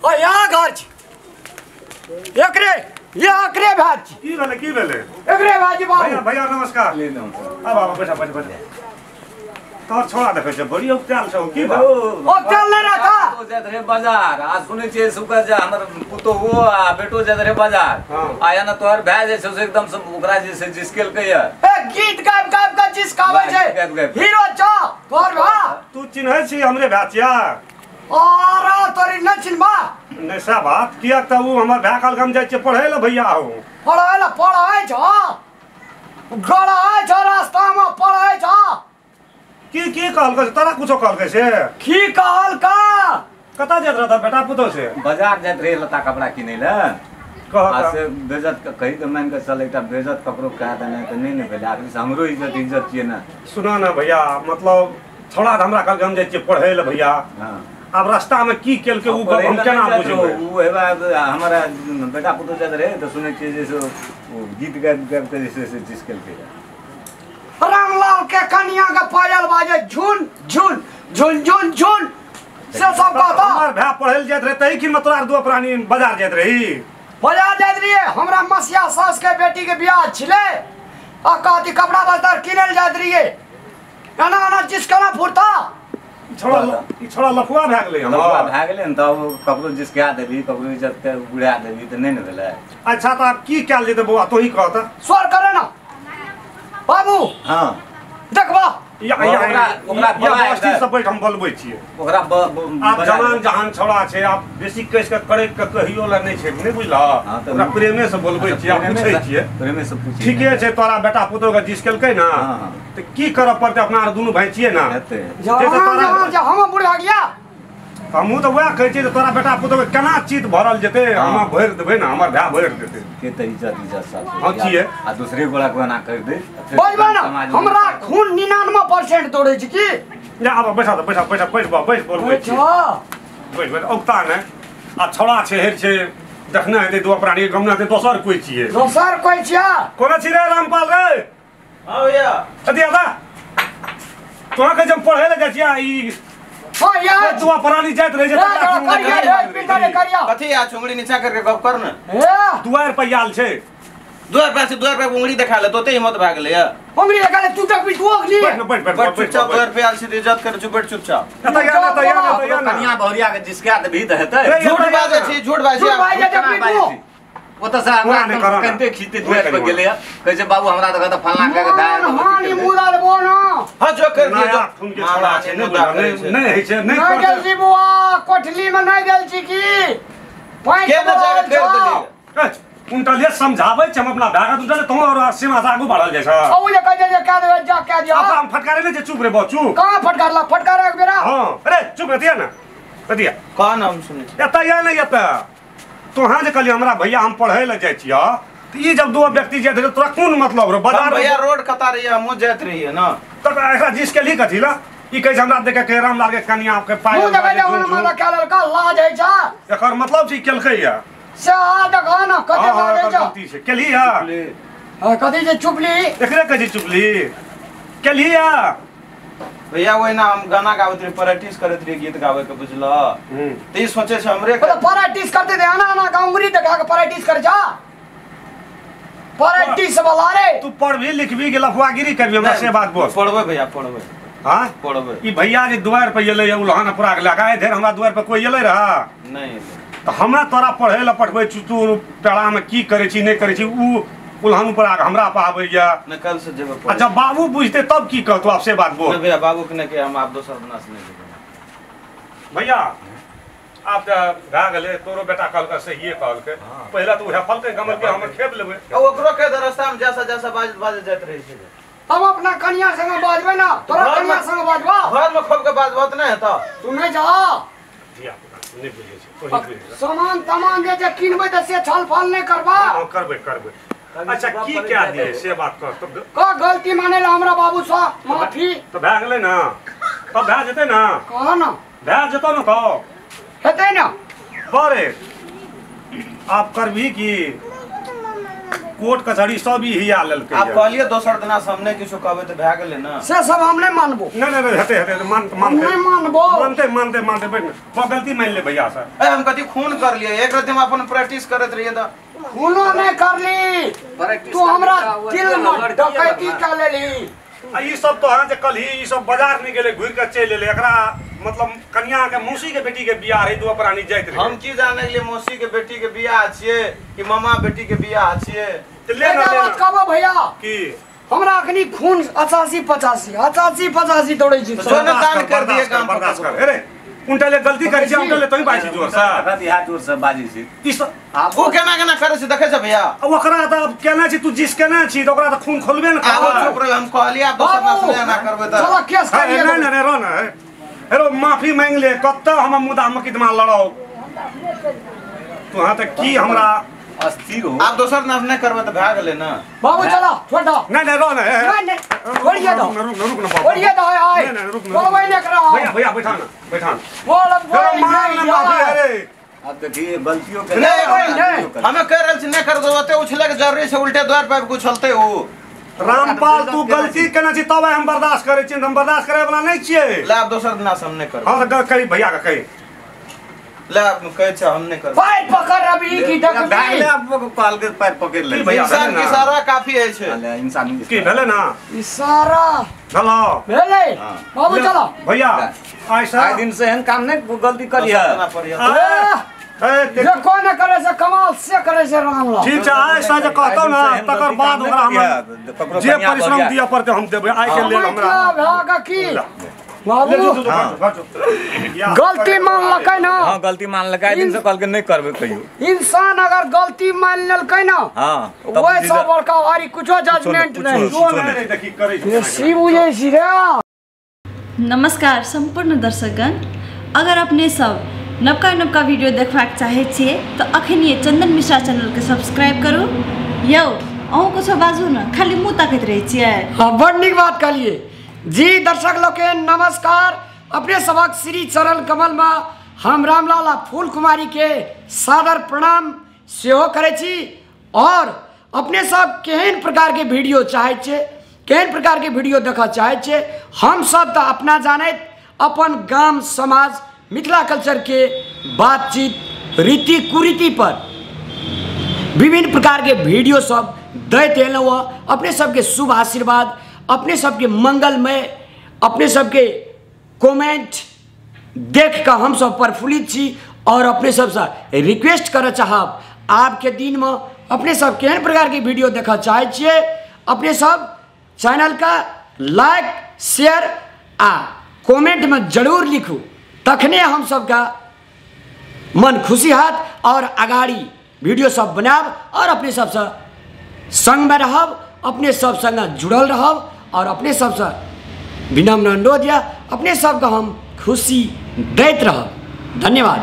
ओ यहाँ घर छी एकरे यहाँ एकरे भात छी की भेले एकरे भाजी बाबू भैया भैया नमस्कार अब बाबा बैठा बैठा बैठा तोर छोड़ा देखे छै बड़ी उपचाल छौ की बा उपचाल नहीं रहता तो जात रे बाजार आज सुनै छै सुका जा हमर पुतो हो आ बेटो जात रे बाजार आया ना तोहर भाई जे छै एकदम से ओकरा जे छै जिसकेल कहिया ए गीत गाब गाब का जिसकावे छै हीरो छ तोर भा तू चिन्है छी हमरे भातिया अरे तोरी न चिन्हबा नैसा बात किया त उ हमर भाय काल हम जाय छै पढ़ै ल भैया हो पढ़ै छ गड़ै छ रास्ता में पढ़ै छ की कहल के तोरा कुछो कहल के से की कहल का कता जात रहता बेटा पुतो से बाजार जात रे लता कपड़ा किनै ल कह से बेइज्जत कहि के मान के चल एकटा बेइज्जत ककरो कह देने त नहीं भेले आखिर से हमरो इज्जत छिए ना सुना ना भैया मतलब छोड़ा हमरा काल हम जाय छै पढ़ै ल भैया हां अब रास्ता में की केल के उ हम केना बुझबै उ हेबा हमरा बेटा पुतो जात रे त सुनै छिए जे गीत गाब गाब के जे जिसकेल के रामलाल के कन्या का पायल बाजे झुन झुन झुन झुन झुन से सब कहता हमर भाय पढ़ल जात रहे तई कि मतलब दो प्राणी बाजार जात रही बाजार जात रही हमरा मसिया सास के बेटी के बियाह छिले आ कहती कपड़ा बस्तर किनल जात रही एना एना जिसकना फुरता छोड़ा लफुआ भए गेलै लफुआ भए गेलै न त ककरो जिसका देबी ककरो इज्जत के बुढ़ा देबी त नहीं न भेलै अच्छा त अब की कैल जेतै बौआ तोही कह त स्वर करे ना बाबू हां देखबा ओकरा बस्ती से बैठ हम बोलबै छियै ओकरा आप जवान जहान छोड़ा छै आप बेसी कैस के करे के कहियो ल नै छै नै बुझला ओकरा प्रेमे से बोलबै छियै आप पूछै छियै प्रेमे से पूछी ठीके छै तोरा बेटा पुतो के जिस केलकै ना त की करब पड़तै अपना दुनू भाई छियै ना जहां हम बुढ़ा गया हमहू त वह कहै छियै तोरा बेटा पुतो के केना चित भरल जेतै हम भरि देबै ना हमर भाय भरि देतै के त इज्जत सब हां छियै आ दूसरे गोला कोना कर दे बोलबा ना हमरा खून 99% दौड़ै छै की या अब बैठा बैठ बोलबै छियै बैठ औता नै आ छोड़ा छै हेर छै देखना हेतै दो प्राणी गमना हेतै दोसर कोइ छियै कोना छी रे रामपाल रे हां भैया अति आदा तोरा के जब पढ़ै ल जाइ छियै ई हां यार तू प्राणी जात रह जे कथि आ चुंगड़ी नीचा करके गप कर न दुआर पर आयल छै दुआर पे उंगली देखा ले तोते हिम्मत भाग ले उंगली देखा ले तू तक भी ठोक ली बैठ चुपचाप दुआर पे आयल से इज्जत कर चुप बैठ चुपचाप या कन्या बहुरिया के जिसका देबी त हेतै झूठ बाजै छी झूठ बाजै ओ त से हमरा कन्ते खीते दुआर पे गेले कहै छै बाबू हमरा त फलना के दाय हां मुला लेबो न हां जो कर दिए जो खून के छोड़ा छै नहीं है छै नहीं कर गेल छी बुआ कोठली में नहीं गेल छी की के न जाके कर देली उनटले समझाबै छै हम अपना भागा उनटले तुम और सीमा से आगू बढ़ल जाइ छ औ ये कह जे का दे जा क्या दिया अब हम फटकारे नहीं चुप रे बच्चू कहां फटकारला फटकारे एक बेरा हां अरे चुप रहतिया ना कदिया का नाम सुनै छी एता या नहीं एता तोहां जे कहली हमरा भैया हम पढ़ै ल जाइ छियै त ई जब दो व्यक्ति जे थे तोरा कोन मतलब रे बाजार भैया रोड कता रही है हम जात रही है ना त एकरा जिस के ली कथि ला ई कह हमरा देख के रामलाल के कन्या के पाय तू जब जवान माला कालल का लाज है जा एकर मतलब छै केलकै या से आ देखो ना कते लाज है जा गलती छै केली या हां कथि जे चुपली एकरे कथि चुपली केली या भैया वही ना हम गाना गावत रही प्रैक्टिस करत रही गीत गावे के बुझला त ई सोचे छ हमरे तो प्रैक्टिस करते थे आना आना का उंगली देखा के प्रैक्टिस कर जा प्रैक्टिस वाला रे तू पढ़बी लिखबी के लफवागिरी करबी हमरा से बात बोल पढ़बे भैया पढ़बे हां पढ़बे ई भैया जे दुआर पे एलै उल्हान पूरा के लगाए ढेर हमरा दुआर पे कोई एलै रहा नहीं त हमरा तोरा पढ़ै ल पढ़बै तू पेड़ा में की करै छी नहीं करै छी उ उल्हान पूरा हमरा पाबै या न कल से जब जब बाबू बुझते तब की कहतो आपसे बात बोल भैया बाबू के ने के हम आप दोसर बनास नहीं देबे भैया आप भए गेलै तोरो बेटा कहलकै सहिए कहलकै पहले तो उहे फलकै गमल के हम खेब लेबै ओकरो के रास्ता में जैसा बाज जात रही छै हम अपना कन्या संग बाजबे ना तोरा कन्या संग बाजबा घर में खोब के बात नहीं है त तू नहीं जा दिया नहीं बुझे छै कोई बुझे सामान तमाम जे किनबै त से छल फल नहीं करबा करबै अच्छा की क्या दिए से बात कर तब का गलती माने ला हमरा बाबू सा माफी तो भए गेलै ना तब भए जेतै ना कहा ना भए जेतौ ना तो हेतै ना बरे आप करबी की कोर्ट कचहरी सब ही हिया लेलकै आप कहलिए दोसर दिना से हमने किछु कहबे त भए गेलै ना से सब हम नहीं मानबो नहीं हेते हम नहीं मानबो मानते बैठ वो गलती मान ले भैया सर ए हम कथी खून कर लिए एक रात हम अपन प्रैक्टिस करत रहिए त खूनो नहीं कर ली तू हमरा दिल में डकैती कर लेली ई सब तो हां जे कल ही ई सब बाजार नहीं गेले घुर के चल ले एकरा मतलब कन्या के मौसी के बेटी के बियाह है दो प्राणी जाइत रहे हम की जाने के लिए मौसी के बेटी के बियाह छिए कि मामा बेटी के बियाह छिए तो ले ना कहबो भैया की हमरा अखनी खून 85-85 दौड़ै छी सोना दान कर दिए काम बर्दाश्त कर अरे उनटले गलती करै छी उनटले तोही बाजी जोर से कथी हाथ जोर से बाजी छी ई सब वो केना करे से देखे छ भैया ओकरा त अब केना छी तू जिस केना छी त ओकरा त खून खोलबे न आब चुप रह हम कहलिए आप दोसर ना सुने ना करबे त चलो केस करिए नहीं रो ना हेरो माफी मांग ले कत हम मुद्दा मुकदमा लड़ाओ तू हां त की हमरा अस्थिर हो आप दोसर ना नहीं करबे त भाग गेले ना बाबू चलो छोड़ दो नहीं रो ना नहीं छोड़िए दो रुक ना छोड़िए दो आए नहीं रुक बोल वही नहीं करो भैया बैठा ना बोल मान ना माफी अरे अब देखिए गलतियों के नहीं हमें कह रहल छी नहीं कर देबते उछले के जरूरी से उल्टे द्वार पे कुछ चलते हो रामपाल तू गलती केना छी तब हम बर्दाश्त करे छी हम बर्दाश्त करे वाला नहीं छिए ला दोसर दिना से हम नहीं कर हां त कही भैया का कही ला कहे छ हम नहीं कर पैर पकड़ अभी की भागले डकबी आपको कॉल के पैर पकड़ ले भैया इंसान की सारा काफी है छे इंसान की भेले ना इशारा चलो भेले बाबू चलो भैया ऐसा आए दिन से हम काम नहीं गलती करी है ये कौन करे से कमाल से करे से राम ला ठीक है ऐसा जे कहतो ना तकर बाद ओकरा हम जे परिश्रम दिया पड़ते हम देबे आइ के लेल हमरा भागा की बाबू गलती मान लकै ना हां गलती मान लकै दिन से कल के नहीं करबे कहियो इंसान अगर गलती मान लकै ना हां ओए सब बड़का भारी कुछो जजमेंट नहीं जो नहीं देखि करै ये सी बुझे सी रे नमस्कार संपूर्ण दर्शकगण अगर अपने सब नवका वीडियो देखबाक चाहे छिए तो अखनिए चंदन मिश्रा चैनल के सब्सक्राइब करू यौ अहूँ कुछ बाजू ना खाली मुँह ताकत रहे छिए हाँ बड़ नीक बात कहलिए जी दर्शक लोग के नमस्कार अपने सबक श्री चरण कमल में हम रामलाला फूल कुमारी के सादर प्रणाम सेहो करे छी और अपने सब केहन प्रकार के वीडियो चाहे छे केहन प्रकार के वीडियो देखा चाहे छे हम सब तो अपना जाने अपन गांव समाज मिथिला कल्चर के बातचीत रीति कुरीति पर विभिन्न प्रकार के वीडियो सब दैते एलहुँ अपने सबके शुभ आशीर्वाद अपने सबके मंगलमय अपने सबके कमेंट देख कर हम सब प्रफुल्लित छी और अपने सबसे रिक्वेस्ट कर चाहब आपके दिन में अपने सब केहन प्रकार के वीडियो देखा चाहे छिए अपने सब चैनल का लाइक शेयर आ कमेंट में जरूर लिखू तखने हम सबका मन खुशी हाथ और अगाड़ी वीडियो सब बनाब और अपने सबसे संग में रहब अपने सब संग जुड़ल रहब और अपने सबसे विनम्र अनुरोध या अपने सबका हम खुशी दैत रहब धन्यवाद।